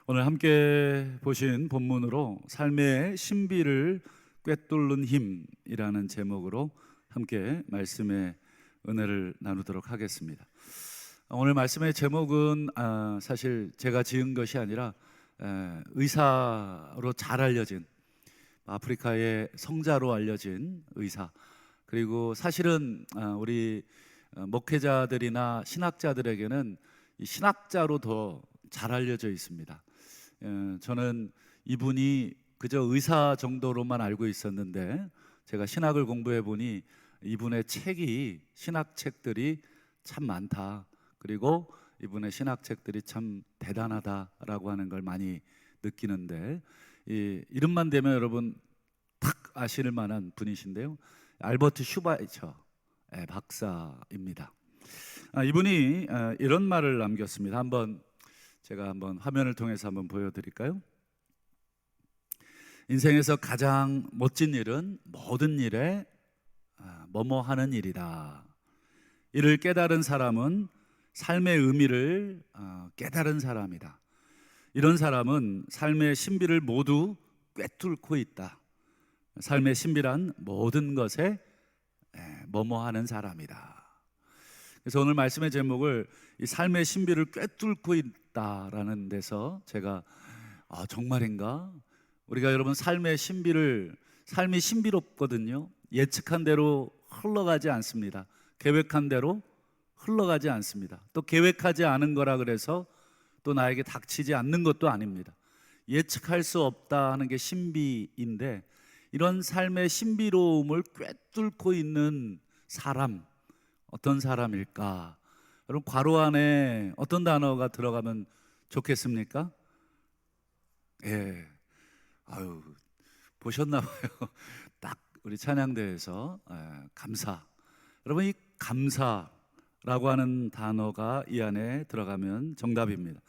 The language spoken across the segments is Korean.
오늘 함께 보신 본문으로 삶의 신비를 꿰뚫는 힘이라는 제목으로 함께 말씀의 은혜를 나누도록 하겠습니다. 오늘 말씀의 제목은 사실 제가 지은 것이 아니라 의사로 잘 알려진, 아프리카의 성자로 알려진 의사, 그리고 사실은 우리 목회자들이나 신학자들에게는 이 신학자로 더 잘 알려져 있습니다. 저는 이분이 그저 의사 정도로만 알고 있었는데, 제가 신학을 공부해 보니 이분의 책이, 신학책들이 참 많다, 그리고 이분의 신학책들이 참 대단하다라고 하는 걸 많이 느끼는데, 이 이름만 대면 여러분 탁 아실 만한 분이신데요, 알버트 슈바이처 박사입니다. 이분이 이런 말을 남겼습니다. 제가 한번 화면을 통해서 한번 보여드릴까요? 인생에서 가장 멋진 일은 모든 일에 뭐뭐 하는 일이다. 이를 깨달은 사람은 삶의 의미를 깨달은 사람이다. 이런 사람은 삶의 신비를 모두 꿰뚫고 있다. 삶의 신비란 모든 것에 뭐뭐 하는 사람이다. 그래서 오늘 말씀의 제목을 이 삶의 신비를 꿰뚫고 있다라는 데서 제가 정말인가? 우리가 여러분 삶이 신비롭거든요. 예측한 대로 흘러가지 않습니다. 계획한 대로 흘러가지 않습니다. 또 계획하지 않은 거라 그래서 또 나에게 닥치지 않는 것도 아닙니다. 예측할 수 없다 하는 게 신비인데, 이런 삶의 신비로움을 꿰뚫고 있는 사람, 어떤 사람일까? 여러분, 괄호 안에 어떤 단어가 들어가면 좋겠습니까? 보셨나 봐요. 딱 우리 찬양대에서 감사. 여러분, 이 감사라고 하는 단어가 이 안에 들어가면 정답입니다.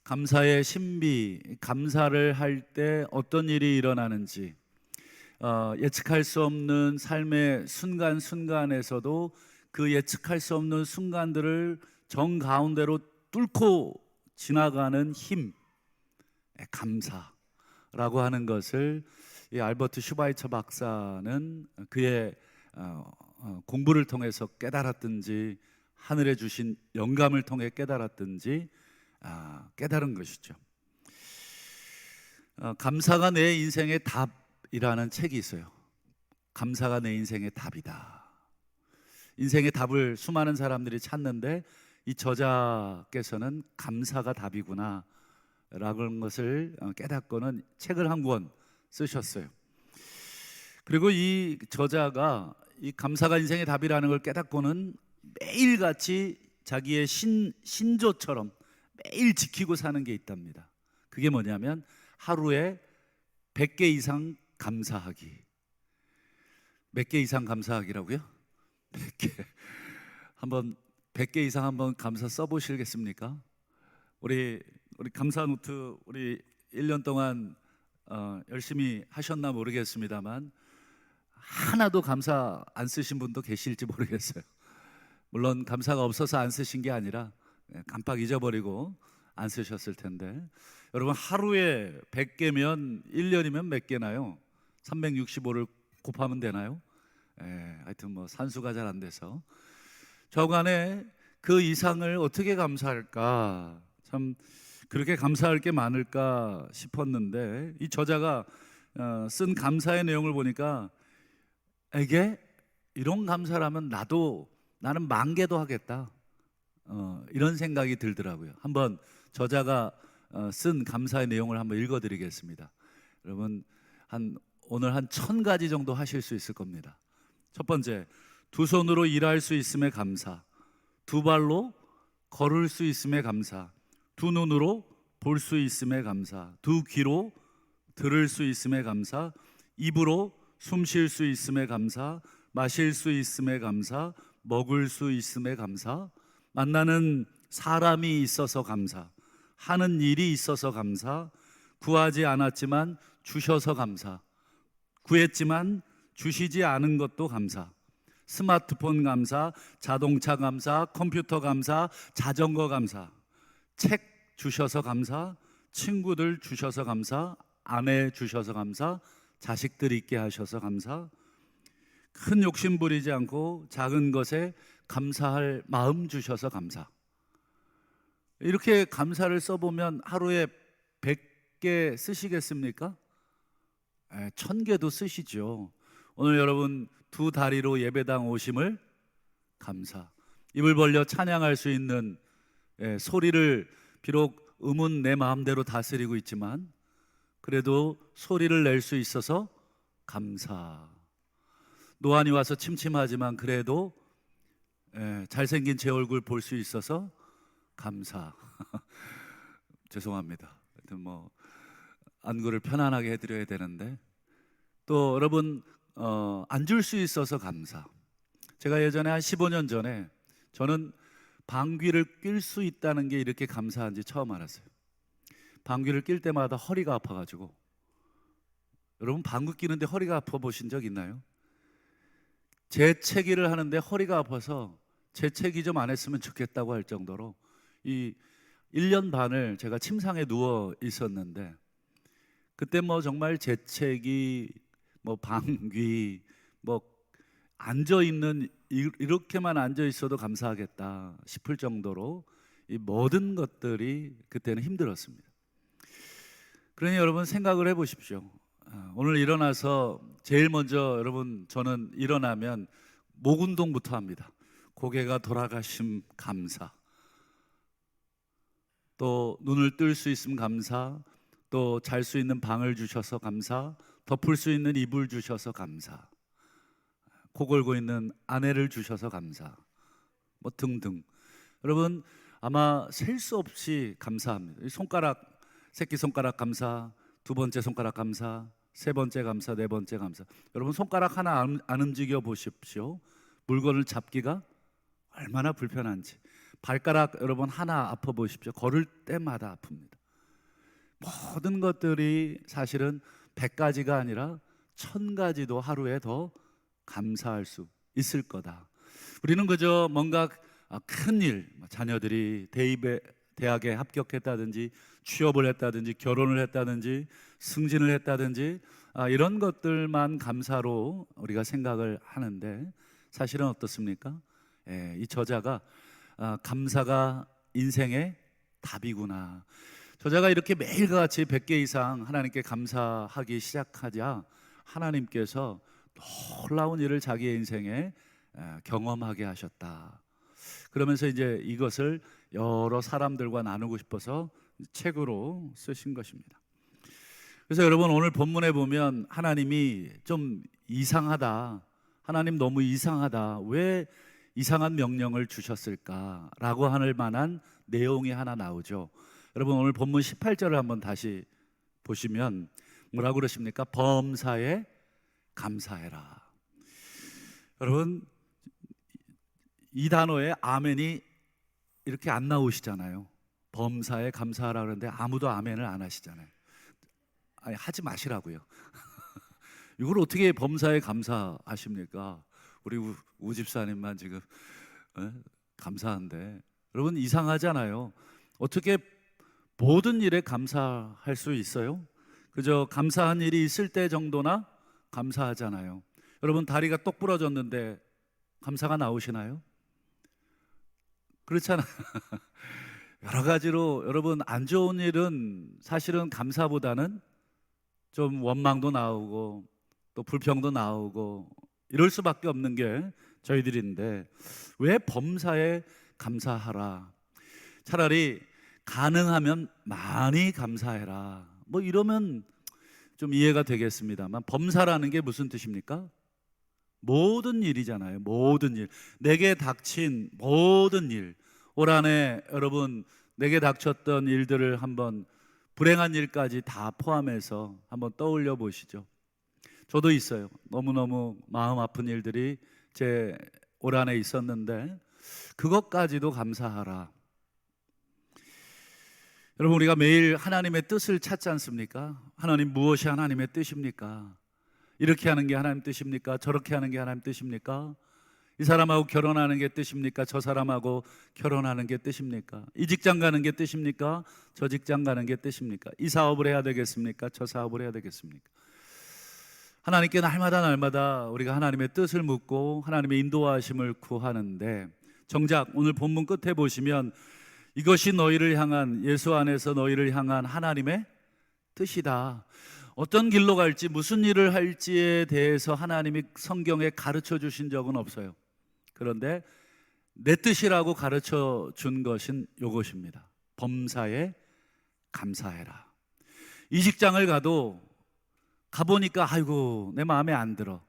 감사의 신비, 감사를 할 때 어떤 일이 일어나는지, 예측할 수 없는 삶의 순간순간에서도 그 예측할 수 없는 순간들을 정 가운데로 뚫고 지나가는 힘, 감사라고 하는 것을 이 알버트 슈바이처 박사는 그의 공부를 통해서 깨달았든지, 하늘에 주신 영감을 통해 깨달았든지 깨달은 것이죠. 감사가 내 인생의 답이라는 책이 있어요. 감사가 내 인생의 답이다. 인생의 답을 수많은 사람들이 찾는데, 이 저자께서는 감사가 답이구나 라는 것을 깨닫고는 책을 한 권 쓰셨어요. 그리고 이 저자가 이 감사가 인생의 답이라는 걸 깨닫고는 매일같이 자기의 신조처럼 매일 지키고 사는 게 있답니다. 그게 뭐냐면 하루에 100개 이상 감사하기. 몇 개 이상 감사하기라고요? 100개. 한번 100개 이상 한번 감사 써보시겠습니까? 우리 감사 노트 우리 1년 동안 열심히 하셨나 모르겠습니다만, 하나도 감사 안 쓰신 분도 계실지 모르겠어요. 물론 감사가 없어서 안 쓰신 게 아니라 깜빡 잊어버리고 안 쓰셨을 텐데, 여러분 하루에 100개면 1년이면 몇 개나요? 365를 곱하면 되나요? 하여튼 뭐 산수가 잘 안 돼서 저간에 그 이상을 어떻게 감사할까, 참 그렇게 감사할 게 많을까 싶었는데, 이 저자가 쓴 감사의 내용을 보니까 이게 이런 감사라면 나는 10,000개도 하겠다, 이런 생각이 들더라고요. 한번 저자가 쓴 감사의 내용을 한번 읽어드리겠습니다. 여러분 오늘 한 1000가지 정도 하실 수 있을 겁니다. 첫 번째, 두 손으로 일할 수 있음에 감사. 두 발로 걸을 수 있음에 감사. 두 눈으로 볼 수 있음에 감사. 두 귀로 들을 수 있음에 감사. 입으로 숨 쉴 수 있음에 감사. 마실 수 있음에 감사. 먹을 수 있음에 감사. 만나는 사람이 있어서 감사. 하는 일이 있어서 감사. 구하지 않았지만 주셔서 감사. 구했지만 주시지 않은 것도 감사. 스마트폰 감사, 자동차 감사, 컴퓨터 감사, 자전거 감사. 책 주셔서 감사, 친구들 주셔서 감사, 아내 주셔서 감사, 자식들 있게 하셔서 감사. 큰 욕심 부리지 않고 작은 것에 감사할 마음 주셔서 감사. 이렇게 감사를 써보면 하루에 100개 쓰시겠습니까? 1000개도 쓰시죠. 오늘 여러분 두 다리로 예배당 오심을 감사. 입을 벌려 찬양할 수 있는 소리를, 비록 음은 내 마음대로 다스리고 있지만 그래도 소리를 낼 수 있어서 감사. 노안이 와서 침침하지만 그래도 잘생긴 제 얼굴 볼 수 있어서 감사. 죄송합니다. 하여튼 뭐 안구를 편안하게 해드려야 되는데, 또 여러분 앉을 수 있어서 감사. 제가 예전에 한 15년 전에 저는 방귀를 낄 수 있다는 게 이렇게 감사한지 처음 알았어요. 방귀를 낄 때마다 허리가 아파가지고. 여러분 방귀 끼는데 허리가 아파 보신 적 있나요? 재채기를 하는데 허리가 아파서 재채기 좀 안 했으면 좋겠다고 할 정도로 이 1년 반을 제가 침상에 누워 있었는데, 그때 뭐 정말 재채기, 뭐 방귀, 뭐 앉아 있는, 이렇게만 앉아 있어도 감사하겠다 싶을 정도로 이 모든 것들이 그때는 힘들었습니다. 그러니 여러분 생각을 해보십시오. 오늘 일어나서 제일 먼저 여러분, 저는 일어나면 목 운동부터 합니다. 고개가 돌아가심 감사, 또 눈을 뜰 수 있음 감사, 또 잘 수 있는 방을 주셔서 감사, 덮을 수 있는 이불 주셔서 감사, 코 골고 있는 아내를 주셔서 감사, 뭐 등등. 여러분 아마 셀 수 없이 감사합니다. 손가락, 새끼손가락 감사, 두 번째 손가락 감사, 세 번째 감사, 네 번째 감사. 여러분 손가락 하나 안 움직여 보십시오. 물건을 잡기가 얼마나 불편한지. 발가락 여러분 하나 아파 보십시오. 걸을 때마다 아픕니다. 모든 것들이 사실은 100가지가 아니라 1000가지도 하루에 더 감사할 수 있을 거다. 우리는 그저 뭔가 큰 일, 자녀들이 대학에 합격했다든지 취업을 했다든지 결혼을 했다든지 승진을 했다든지 이런 것들만 감사로 우리가 생각을 하는데, 사실은 어떻습니까? 이 저자가 감사가 인생의 답이구나. 저자가 이렇게 매일같이 100개 이상 하나님께 감사하기 시작하자 하나님께서 놀라운 일을 자기의 인생에 경험하게 하셨다. 그러면서 이제 이것을 여러 사람들과 나누고 싶어서 책으로 쓰신 것입니다. 그래서 여러분 오늘 본문에 보면 하나님이 좀 이상하다, 하나님 너무 이상하다, 왜 이상한 명령을 주셨을까라고 할 만한 내용이 하나 나오죠. 여러분 오늘 본문 18절을 한번 다시 보시면 뭐라고 그러십니까? 범사에 감사해라. 여러분 이 단어에 아멘이 이렇게 안 나오시잖아요. 범사에 감사하라 그러는데 아무도 아멘을 안 하시잖아요. 아니, 하지 마시라고요. 이걸 어떻게 범사에 감사하십니까? 우리 우 집사님만 지금 감사한데, 여러분 이상하잖아요. 어떻게 모든 일에 감사할 수 있어요? 그저 감사한 일이 있을 때 정도나 감사하잖아요. 여러분 다리가 똑 부러졌는데 감사가 나오시나요? 그렇잖아요. 여러 가지로 여러분 안 좋은 일은 사실은 감사보다는 좀 원망도 나오고 또 불평도 나오고 이럴 수밖에 없는 게 저희들인데, 왜 범사에 감사하라? 차라리 가능하면 많이 감사해라, 뭐 이러면 좀 이해가 되겠습니다만, 범사라는 게 무슨 뜻입니까? 모든 일이잖아요. 모든 일, 내게 닥친 모든 일. 올 한해 여러분 내게 닥쳤던 일들을 한번, 불행한 일까지 다 포함해서 한번 떠올려 보시죠. 저도 있어요. 너무너무 마음 아픈 일들이 제 올 한해 있었는데 그것까지도 감사하라. 여러분 우리가 매일 하나님의 뜻을 찾지 않습니까? 하나님 무엇이 하나님의 뜻입니까? 이렇게 하는 게 하나님 뜻입니까? 저렇게 하는 게 하나님 뜻입니까? 이 사람하고 결혼하는 게 뜻입니까? 저 사람하고 결혼하는 게 뜻입니까? 이 직장 가는 게 뜻입니까? 저 직장 가는 게 뜻입니까? 이 사업을 해야 되겠습니까? 저 사업을 해야 되겠습니까? 하나님께 날마다 우리가 하나님의 뜻을 묻고 하나님의 인도하심을 구하는데, 정작 오늘 본문 끝에 보시면 이것이 너희를 향한, 예수 안에서 너희를 향한 하나님의 뜻이다. 어떤 길로 갈지, 무슨 일을 할지에 대해서 하나님이 성경에 가르쳐 주신 적은 없어요. 그런데 내 뜻이라고 가르쳐 준 것은 이것입니다. 범사에 감사해라. 이 직장을 가보니까 아이고 내 마음에 안 들어.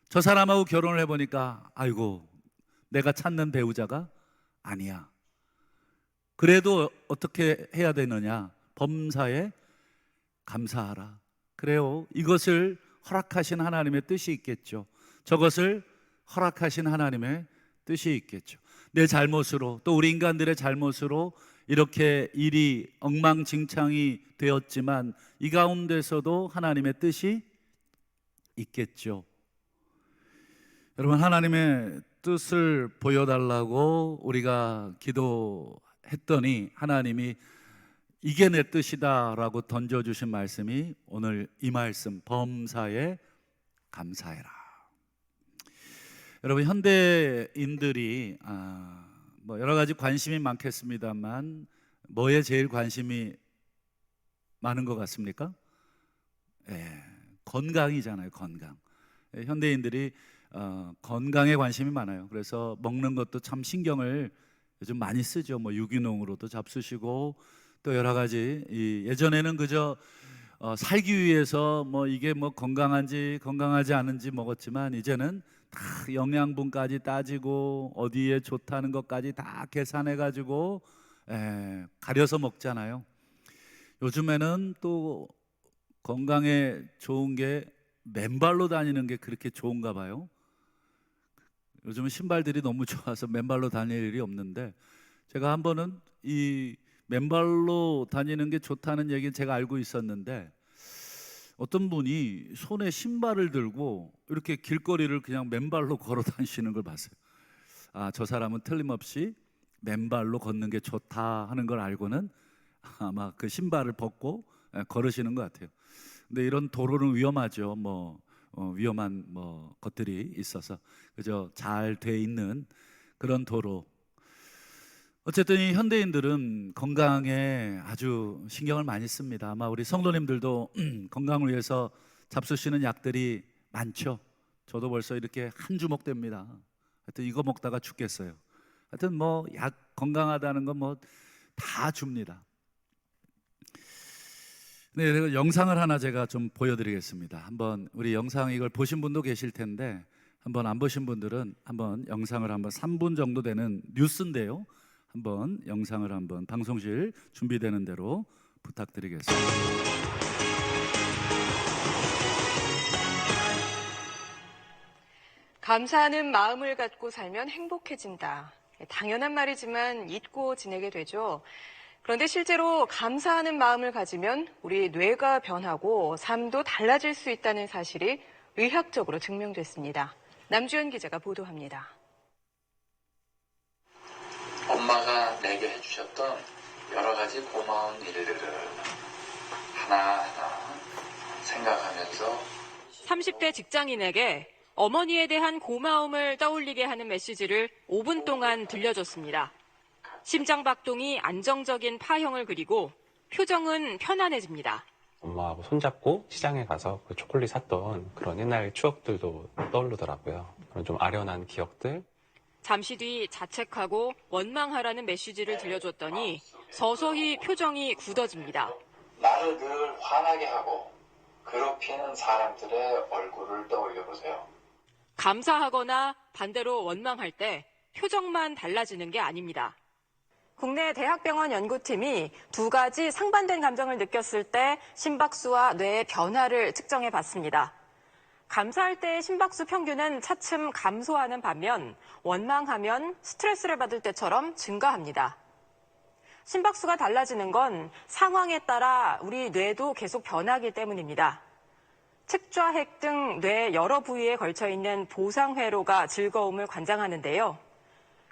저 사람하고 결혼을 해보니까 아이고 내가 찾는 배우자가 아니야. 그래도 어떻게 해야 되느냐? 범사에 감사하라. 그래요, 이것을 허락하신 하나님의 뜻이 있겠죠. 저것을 허락하신 하나님의 뜻이 있겠죠. 내 잘못으로, 또 우리 인간들의 잘못으로 이렇게 일이 엉망진창이 되었지만 이 가운데서도 하나님의 뜻이 있겠죠. 여러분, 하나님의 뜻을 보여달라고 우리가 기도했더니 하나님이 이게 내 뜻이다 라고 던져주신 말씀이 오늘 이 말씀, 범사에 감사해라. 여러분, 현대인들이 뭐 여러 가지 관심이 많겠습니다만 뭐에 제일 관심이 많은 것 같습니까? 건강이잖아요. 건강. 현대인들이 건강에 관심이 많아요. 그래서 먹는 것도 참 신경을 요즘 많이 쓰죠. 뭐 유기농으로도 잡수시고 또 여러 가지, 예전에는 그저 살기 위해서 뭐 이게 뭐 건강한지 건강하지 않은지 먹었지만 이제는 다 영양분까지 따지고 어디에 좋다는 것까지 다 계산해 가지고 가려서 먹잖아요. 요즘에는 또 건강에 좋은 게 맨발로 다니는 게 그렇게 좋은가 봐요. 요즘은 신발들이 너무 좋아서 맨발로 다닐 일이 없는데, 제가 한 번은 이 맨발로 다니는 게 좋다는 얘기는 제가 알고 있었는데 어떤 분이 손에 신발을 들고 이렇게 길거리를 그냥 맨발로 걸어 다니시는 걸 봤어요. 저 사람은 틀림없이 맨발로 걷는 게 좋다 하는 걸 알고는 아마 그 신발을 벗고 걸으시는 것 같아요. 근데 이런 도로는 위험하죠. 위험한 것들이 있어서 그저 잘 돼 있는 그런 도로. 어쨌든 이 현대인들은 건강에 아주 신경을 많이 씁니다. 아마 우리 성도님들도 건강을 위해서 잡수시는 약들이 많죠. 저도 벌써 이렇게 한 주먹 됩니다. 하여튼 이거 먹다가 죽겠어요. 하여튼 약 건강하다는 건 다 줍니다. 네, 영상을 하나 제가 좀 보여드리겠습니다. 한번 우리 영상 이걸 보신 분도 계실 텐데 한번 안 보신 분들은 한번 영상을 한번 3분 정도 되는 뉴스인데요. 한번 영상을 한번 방송실 준비되는 대로 부탁드리겠습니다. 감사하는 마음을 갖고 살면 행복해진다. 당연한 말이지만 잊고 지내게 되죠. 그런데 실제로 감사하는 마음을 가지면 우리 뇌가 변하고 삶도 달라질 수 있다는 사실이 의학적으로 증명됐습니다. 남주현 기자가 보도합니다. 엄마가 내게 해주셨던 여러 가지 고마운 일들을 하나하나 생각하면서 30대 직장인에게 어머니에 대한 고마움을 떠올리게 하는 메시지를 5분 동안 들려줬습니다. 심장박동이 안정적인 파형을 그리고 표정은 편안해집니다. 엄마하고 손잡고 시장에 가서 그 초콜릿 샀던 그런 옛날 추억들도 떠오르더라고요. 그런 좀 아련한 기억들. 잠시 뒤 자책하고 원망하라는 메시지를 들려줬더니 서서히 표정이 굳어집니다. 나를 늘 화나게 하고 괴롭히는 사람들의 얼굴을 떠올려 보세요. 감사하거나 반대로 원망할 때 표정만 달라지는 게 아닙니다. 국내 대학병원 연구팀이 두 가지 상반된 감정을 느꼈을 때 심박수와 뇌의 변화를 측정해 봤습니다. 감사할 때의 심박수 평균은 차츰 감소하는 반면 원망하면 스트레스를 받을 때처럼 증가합니다. 심박수가 달라지는 건 상황에 따라 우리 뇌도 계속 변하기 때문입니다. 측좌핵 등 뇌 여러 부위에 걸쳐 있는 보상회로가 즐거움을 관장하는데요.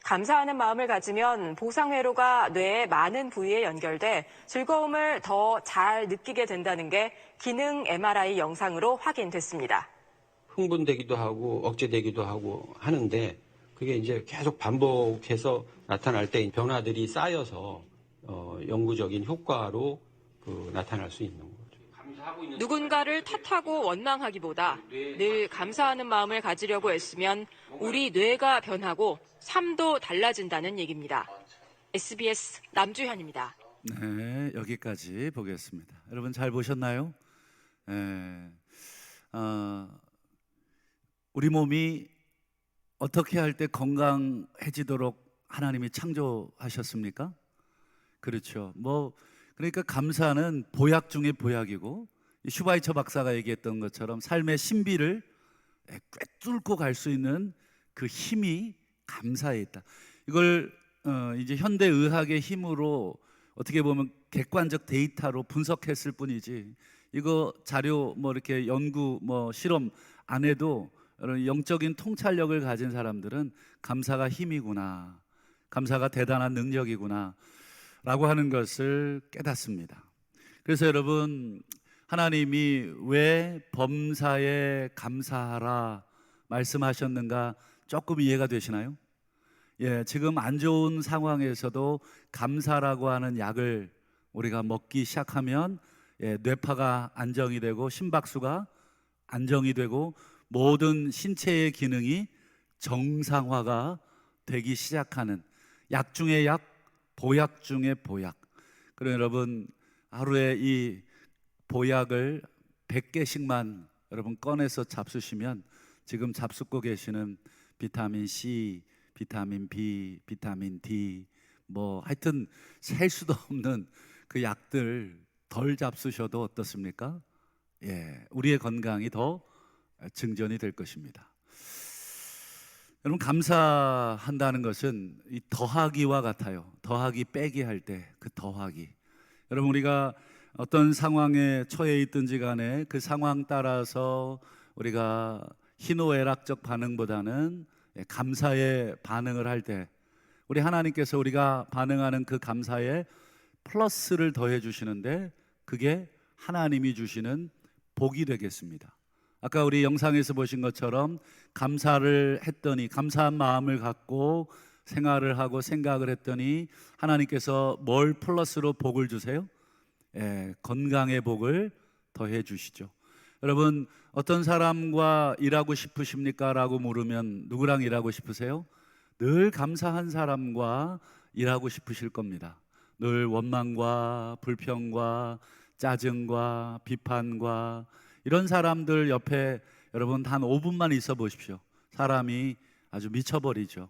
감사하는 마음을 가지면 보상회로가 뇌의 많은 부위에 연결돼 즐거움을 더 잘 느끼게 된다는 게 기능 MRI 영상으로 확인됐습니다. 흥분되기도 하고 억제되기도 하고 하는데 그게 이제 계속 반복해서 나타날 때 변화들이 쌓여서 영구적인 효과로 나타날 수 있는 거죠. 누군가를 탓하고 원망하기보다 늘 감사하는 마음을 가지려고 애쓰면 우리 뇌가 변하고 삶도 달라진다는 얘기입니다. SBS 남주현입니다. 네, 여기까지 보겠습니다. 여러분 잘 보셨나요? 우리 몸이 어떻게 할 때 건강해지도록 하나님이 창조하셨습니까? 그렇죠. 그러니까 감사는 보약 중에 보약이고, 슈바이처 박사가 얘기했던 것처럼 삶의 신비를 꿰뚫고 갈 수 있는 그 힘이 감사에 있다. 이걸 이제 현대 의학의 힘으로 어떻게 보면 객관적 데이터로 분석했을 뿐이지, 이거 자료 이렇게 연구 실험 안 해도 영적인 통찰력을 가진 사람들은 감사가 힘이구나, 감사가 대단한 능력이구나 라고 하는 것을 깨닫습니다. 그래서 여러분, 하나님이 왜 범사에 감사하라 말씀하셨는가 조금 이해가 되시나요? 지금 안 좋은 상황에서도 감사라고 하는 약을 우리가 먹기 시작하면 뇌파가 안정이 되고 심박수가 안정이 되고 모든 신체의 기능이 정상화가 되기 시작하는 약 중의 약, 보약 중의 보약. 그럼 여러분, 하루에 이 보약을 100개씩만 여러분 꺼내서 잡수시면 지금 잡수고 계시는 비타민 C, 비타민 B, 비타민 D 하여튼 셀 수도 없는 그 약들 덜 잡수셔도 어떻습니까? 우리의 건강이 더 증전이 될 것입니다. 여러분, 감사한다는 것은 이 더하기와 같아요. 더하기 빼기 할 때 그 더하기. 여러분, 우리가 어떤 상황에 처해 있든지 간에 그 상황 따라서 우리가 희노애락적 반응보다는 감사의 반응을 할 때 우리 하나님께서 우리가 반응하는 그 감사에 플러스를 더해 주시는데 그게 하나님이 주시는 복이 되겠습니다. 아까 우리 영상에서 보신 것처럼 감사를 했더니, 감사한 마음을 갖고 생활을 하고 생각을 했더니 하나님께서 뭘 플러스로 복을 주세요? 건강의 복을 더해 주시죠. 여러분, 어떤 사람과 일하고 싶으십니까? 라고 물으면 누구랑 일하고 싶으세요? 늘 감사한 사람과 일하고 싶으실 겁니다. 늘 원망과 불평과 짜증과 비판과 이런 사람들 옆에 여러분 한 5분만 있어 보십시오. 사람이 아주 미쳐버리죠.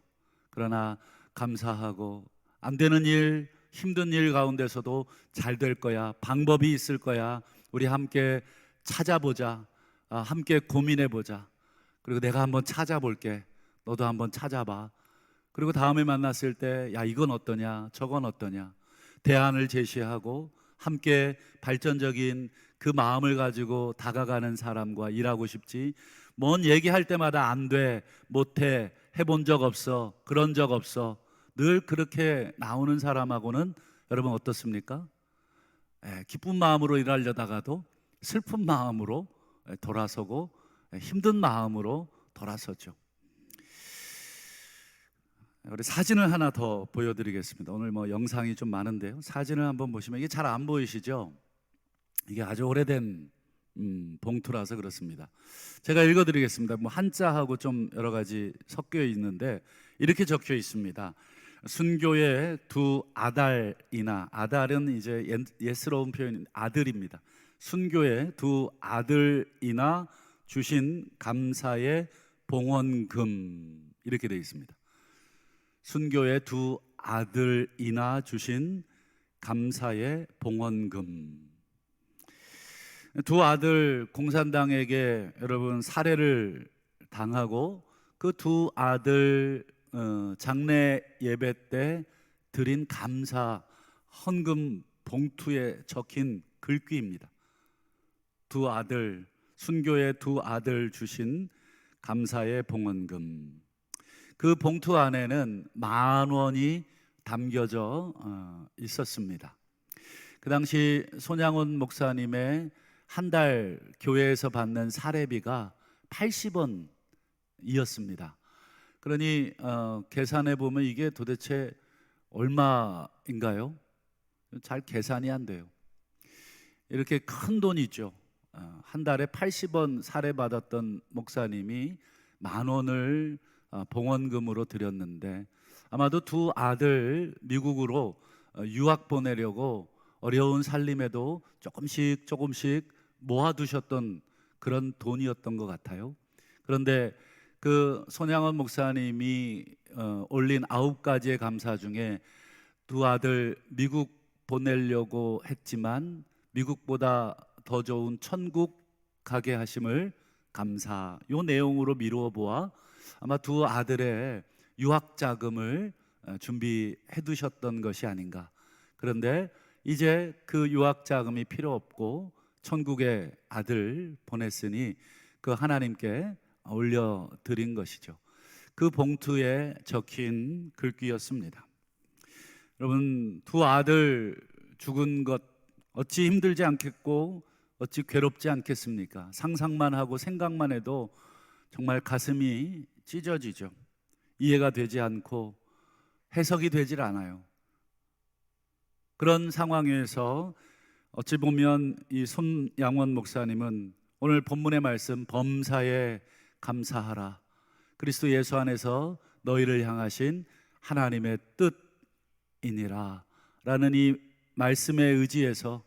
그러나 감사하고 안 되는 일, 힘든 일 가운데서도 잘 될 거야, 방법이 있을 거야, 우리 함께 찾아보자, 함께 고민해보자, 그리고 내가 한번 찾아볼게, 너도 한번 찾아봐. 그리고 다음에 만났을 때 야, 이건 어떠냐, 저건 어떠냐, 대안을 제시하고 함께 발전적인 그 마음을 가지고 다가가는 사람과 일하고 싶지, 뭔 얘기할 때마다 안 돼, 못해, 해본 적 없어, 그런 적 없어, 늘 그렇게 나오는 사람하고는 여러분 어떻습니까? 기쁜 마음으로 일하려다가도 슬픈 마음으로 돌아서고 힘든 마음으로 돌아서죠. 우리 사진을 하나 더 보여드리겠습니다. 오늘 영상이 좀 많은데요, 사진을 한번 보시면 이게 잘 안 보이시죠? 이게 아주 오래된 봉투라서 그렇습니다. 제가 읽어드리겠습니다. 한자하고 좀 여러 가지 섞여 있는데 이렇게 적혀 있습니다. 순교의 두 아달이나, 아달은 이제 예스러운 표현인 아들입니다. 순교의 두 아들이나 주신 감사의 봉헌금, 이렇게 되어 있습니다. 순교의 두 아들이나 주신 감사의 봉헌금. 두 아들 공산당에게 여러분 살해를 당하고 그 두 아들 장례 예배 때 드린 감사 헌금 봉투에 적힌 글귀입니다. 두 아들 순교의 두 아들 주신 감사의 봉헌금. 그 봉투 안에는 10,000원이 담겨져 있었습니다. 그 당시 손양원 목사님의 한 달 교회에서 받는 사례비가 80원이었습니다. 그러니 계산해 보면 이게 도대체 얼마인가요? 잘 계산이 안 돼요. 이렇게 큰 돈이죠. 한 달에 80원 사례 받았던 목사님이 10,000원을 봉헌금으로 드렸는데, 아마도 두 아들 미국으로 유학 보내려고 어려운 살림에도 조금씩 모아두셨던 그런 돈이었던 것 같아요. 그런데 그 손양원 목사님이 올린 9가지의 감사 중에 두 아들 미국 보내려고 했지만 미국보다 더 좋은 천국 가게 하심을 감사, 요 내용으로 미루어 보아 아마 두 아들의 유학 자금을 준비해 두셨던 것이 아닌가. 그런데 이제 그 유학 자금이 필요 없고 천국의 아들 보냈으니 그 하나님께 올려드린 것이죠. 그 봉투에 적힌 글귀였습니다. 여러분, 두 아들 죽은 것 어찌 힘들지 않겠고 어찌 괴롭지 않겠습니까? 상상만 하고 생각만 해도 정말 가슴이 찢어지죠. 이해가 되지 않고 해석이 되질 않아요. 그런 상황에서 어찌 보면 이 손양원 목사님은 오늘 본문의 말씀 범사에 감사하라, 그리스도 예수 안에서 너희를 향하신 하나님의 뜻이니라 라는 이 말씀에 의지해서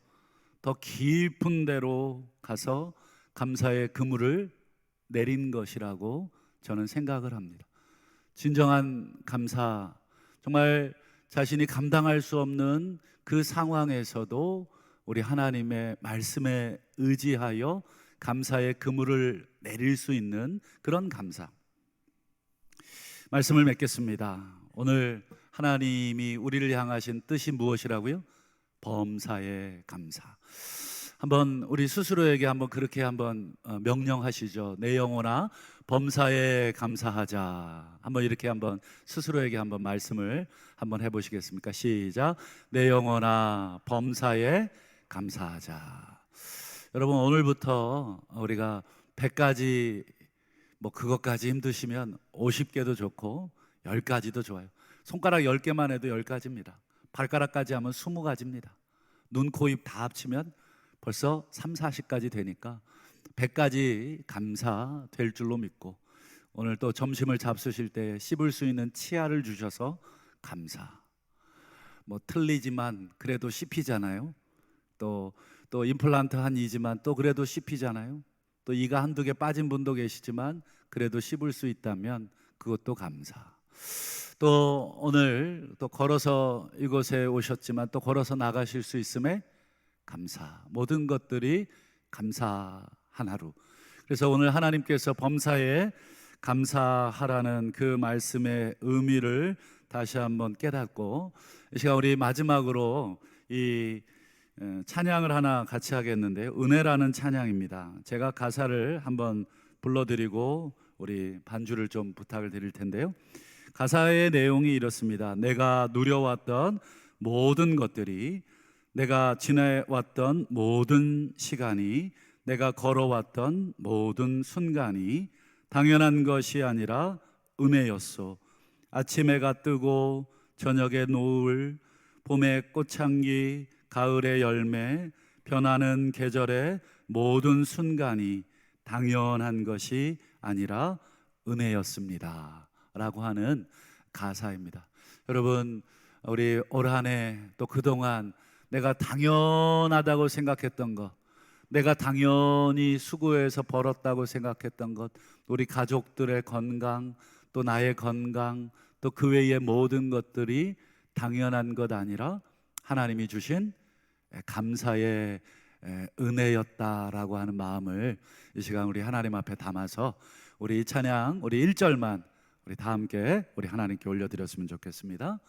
더 깊은 데로 가서 감사의 그물을 내린 것이라고 저는 생각을 합니다. 진정한 감사, 정말 자신이 감당할 수 없는 그 상황에서도 우리 하나님의 말씀에 의지하여 감사의 그물을 내릴 수 있는 그런 감사. 말씀을 맺겠습니다. 오늘 하나님이 우리를 향하신 뜻이 무엇이라고요? 범사에 감사. 한번 우리 스스로에게 한번 그렇게 한번 명령하시죠. 내 영혼아 범사에 감사하자. 한번 이렇게 한번 스스로에게 한번 말씀을 한번 해보시겠습니까? 시작. 내 영혼아 범사에 감사하자. 여러분, 오늘부터 우리가 100가지 그것까지 힘드시면 50개도 좋고 10가지도 좋아요. 손가락 10개만 해도 10가지입니다. 발가락까지 하면 20가지입니다. 눈, 코, 입 다 합치면 벌써 3, 40가지 되니까 100가지 감사 될 줄로 믿고, 오늘 또 점심을 잡수실 때 씹을 수 있는 치아를 주셔서 감사. 틀리지만 그래도 씹히잖아요. 또 임플란트 한 이지만 또 그래도 씹히잖아요. 또 이가 한두 개 빠진 분도 계시지만 그래도 씹을 수 있다면 그것도 감사. 또 오늘 또 걸어서 이곳에 오셨지만 또 걸어서 나가실 수 있음에 감사. 모든 것들이 감사한 하루. 그래서 오늘 하나님께서 범사에 감사하라는 그 말씀의 의미를 다시 한번 깨닫고, 이 시간 우리 마지막으로 이 찬양을 하나 같이 하겠는데요. 은혜라는 찬양입니다. 제가 가사를 한번 불러드리고 우리 반주를 좀 부탁을 드릴 텐데요. 가사의 내용이 이렇습니다. 내가 누려왔던 모든 것들이, 내가 지내왔던 모든 시간이, 내가 걸어왔던 모든 순간이 당연한 것이 아니라 은혜였소. 아침 해가 뜨고 저녁에 노을, 봄의 꽃향기, 가을의 열매, 변하는 계절의 모든 순간이 당연한 것이 아니라 은혜였습니다 라고 하는 가사입니다. 여러분, 우리 올 한 해 또 그동안 내가 당연하다고 생각했던 것, 내가 당연히 수고해서 벌었다고 생각했던 것, 우리 가족들의 건강, 또 나의 건강, 또 그 외의 모든 것들이 당연한 것 아니라 하나님이 주신 감사의 은혜였다라고 하는 마음을 이 시간 우리 하나님 앞에 담아서 우리 이 찬양, 우리 1절만 우리 다 함께 우리 하나님께 올려드렸으면 좋겠습니다.